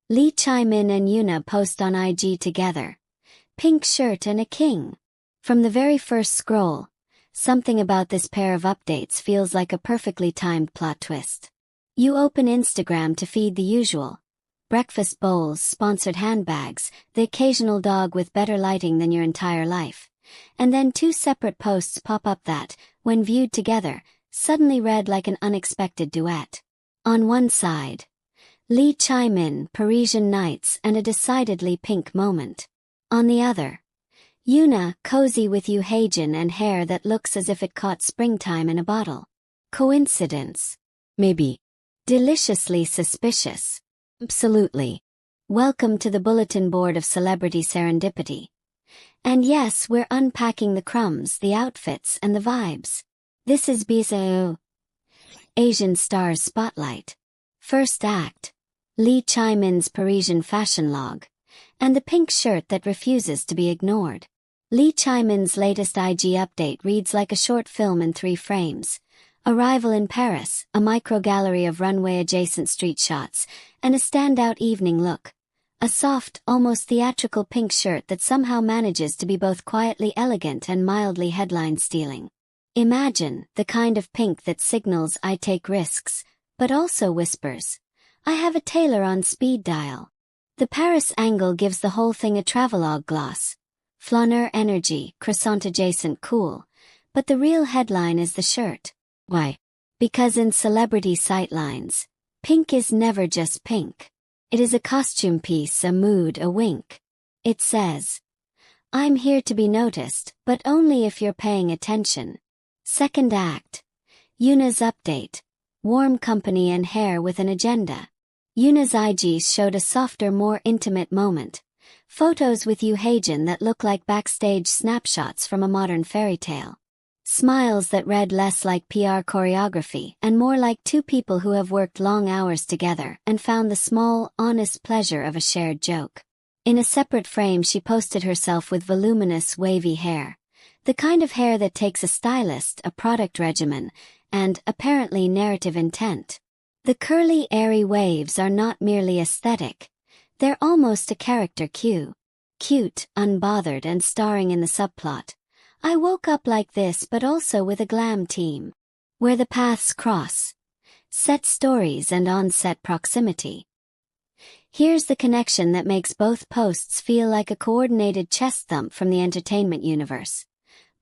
Chae-Min and Yoona post on IG together. Pink shirt and a king. From the very first scroll, something about this pair of updates feels like a perfectly timed plot twist. You open Instagram to feed the usual. Breakfast bowls, sponsored handbags, the occasional dog with better lighting than your entire life. And then two separate posts pop up that, when viewed together, suddenly read like an unexpected duet. On one side, Chae-Min, Parisian nights and a decidedly pink moment. On the other, Yoona, cozy with Yoo-hae-jin and hair that looks as if it caught springtime in a bottle. Coincidence? Maybe. Deliciously suspicious. Absolutely. Welcome to the bulletin board of celebrity serendipity. And yes, we're unpacking the crumbs, the outfits, and the vibes. This is THAO. Asian Stars Spotlight. First act. Chae-Min's Parisian fashion log. And the pink shirt that refuses to be ignored. Chae-Min's latest IG update reads like a short film in 3 frames. Arrival in Paris, a micro-gallery of runway-adjacent street shots, and a standout evening look. A soft, almost theatrical pink shirt that somehow manages to be both quietly elegant and mildly headline-stealing. Imagine the kind of pink that signals I take risks, but also whispers, I have a tailor on speed dial. The Paris angle gives the whole thing a travelogue gloss. Flaneur energy, croissant-adjacent cool. But the real headline is the shirt. Why? Because in celebrity sightlines, pink is never just pink. It is a costume piece, a mood, a wink. It says, I'm here to be noticed, but only if you're paying attention. Second act. Yoona's update. Warm company and hair with an agenda. Yoona's IGs showed a softer, more intimate moment. Photos with Yoo-hae-jin that look like backstage snapshots from a modern fairy tale. Smiles that read less like PR choreography and more like two people who have worked long hours together and found the small, honest pleasure of a shared joke. In a separate frame she posted herself with voluminous, wavy hair. The kind of hair that takes a stylist, a product regimen, and, apparently, narrative intent. The curly, airy waves are not merely aesthetic. They're almost a character cue. Cute, unbothered and starring in the subplot. I woke up like this but also with a glam team. Where the paths cross. Set stories and on-set proximity. Here's the connection that makes both posts feel like a coordinated chest thump from the entertainment universe.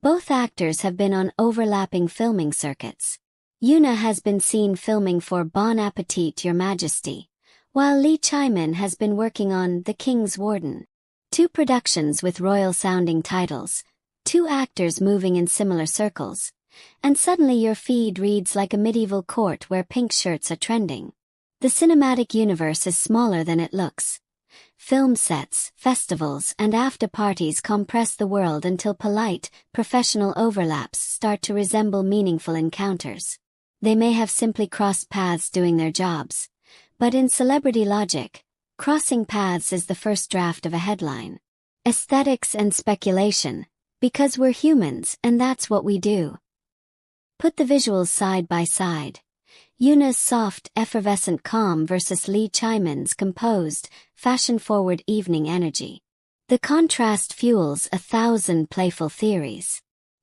Both actors have been on overlapping filming circuits. Yoona has been seen filming for Bon Appetit Your Majesty, while Chae-Min has been working on The King's Warden. 2 productions with royal-sounding titles, 2 actors moving in similar circles, and suddenly your feed reads like a medieval court where pink shirts are trending. The cinematic universe is smaller than it looks. Film sets, festivals, and after-parties compress the world until polite, professional overlaps start to resemble meaningful encounters. They may have simply crossed paths doing their jobs. But in celebrity logic, crossing paths is the first draft of a headline. Aesthetics and speculation, because we're humans and that's what we do. Put the visuals side by side. Yoona's soft, effervescent calm versus Chae-Min's composed, fashion-forward evening energy. The contrast fuels 1,000 playful theories.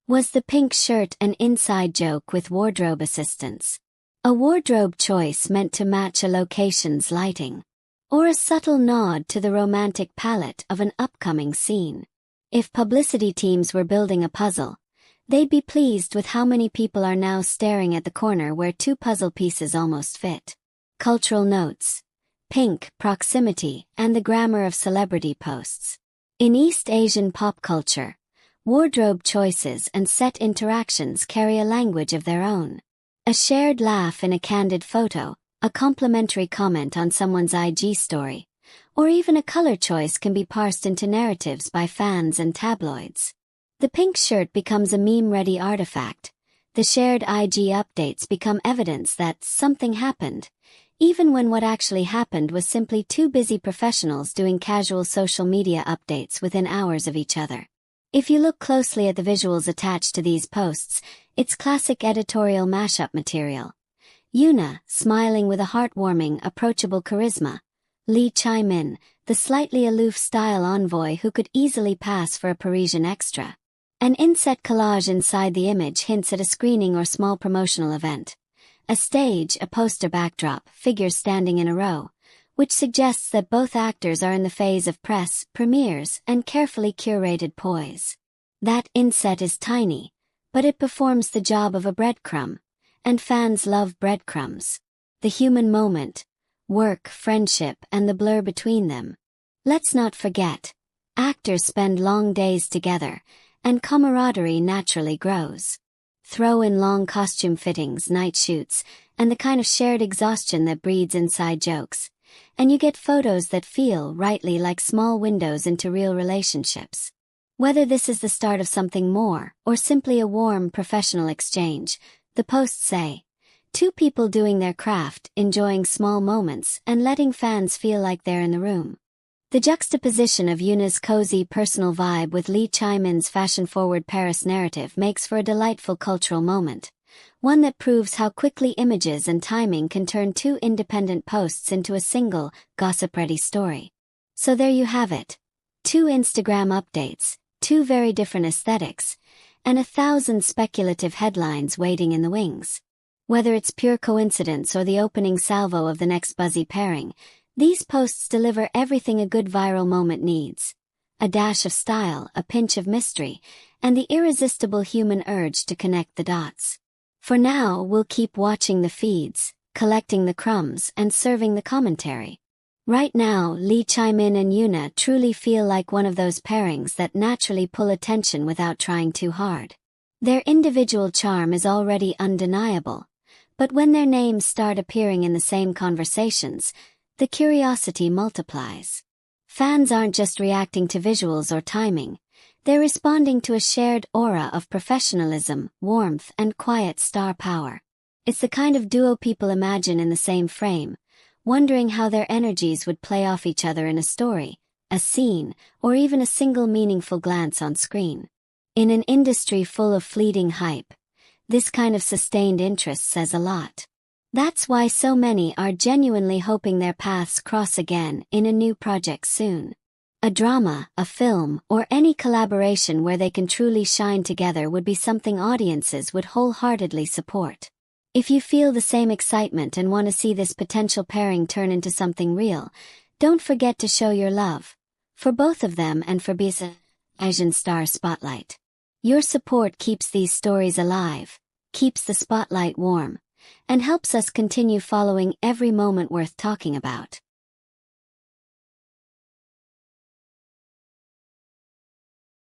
Was the pink shirt an inside joke with wardrobe assistants? A wardrobe choice meant to match a location's lighting? Or a subtle nod to the romantic palette of an upcoming scene? If publicity teams were building a puzzle, they'd be pleased with how many people are now staring at the corner where 2 puzzle pieces almost fit. Cultural notes. Pink, proximity, and the grammar of celebrity posts. In East Asian pop culture, wardrobe choices and set interactions carry a language of their own. A shared laugh in a candid photo, a complimentary comment on someone's IG story, or even a color choice can be parsed into narratives by fans and tabloids. The pink shirt becomes a meme-ready artifact. The shared IG updates become evidence that something happened, even when what actually happened was simply 2 busy professionals doing casual social media updates within hours of each other. If you look closely at the visuals attached to these posts, it's classic editorial mashup material. Yoona, smiling with a heartwarming, approachable charisma. Chae-Min, the slightly aloof style envoy who could easily pass for a Parisian extra. An inset collage inside the image hints at a screening or small promotional event. A stage, a poster backdrop, figures standing in a row, which suggests that both actors are in the phase of press, premieres, and carefully curated poise. That inset is tiny, but it performs the job of a breadcrumb, and fans love breadcrumbs. The human moment, work, friendship, and the blur between them. Let's not forget, actors spend long days together, and camaraderie naturally grows. Throw in long costume fittings, night shoots, and the kind of shared exhaustion that breeds inside jokes, and you get photos that feel rightly like small windows into real relationships. Whether this is the start of something more, or simply a warm professional exchange, the posts say, two people doing their craft, enjoying small moments, and letting fans feel like they're in the room. The juxtaposition of Yoonah's cozy personal vibe with Chae-Min's fashion-forward Paris narrative makes for a delightful cultural moment, one that proves how quickly images and timing can turn two independent posts into a single, gossip-ready story. So there you have it. Two Instagram updates, two very different aesthetics, and 1,000 speculative headlines waiting in the wings. Whether it's pure coincidence or the opening salvo of the next buzzy pairing, these posts deliver everything a good viral moment needs. A dash of style, a pinch of mystery, and the irresistible human urge to connect the dots. For now, we'll keep watching the feeds, collecting the crumbs, and serving the commentary. Right now, Chae-Min and Yoona truly feel like one of those pairings that naturally pull attention without trying too hard. Their individual charm is already undeniable, but when their names start appearing in the same conversations, the curiosity multiplies. Fans aren't just reacting to visuals or timing, they're responding to a shared aura of professionalism, warmth, and quiet star power. It's the kind of duo people imagine in the same frame, wondering how their energies would play off each other in a story, a scene, or even a single meaningful glance on screen. In an industry full of fleeting hype, this kind of sustained interest says a lot. That's why so many are genuinely hoping their paths cross again in a new project soon. A drama, a film, or any collaboration where they can truly shine together would be something audiences would wholeheartedly support. If you feel the same excitement and want to see this potential pairing turn into something real, don't forget to show your love. For both of them and for BISA Asian Star Spotlight. Your support keeps these stories alive, keeps the spotlight warm, and helps us continue following every moment worth talking about.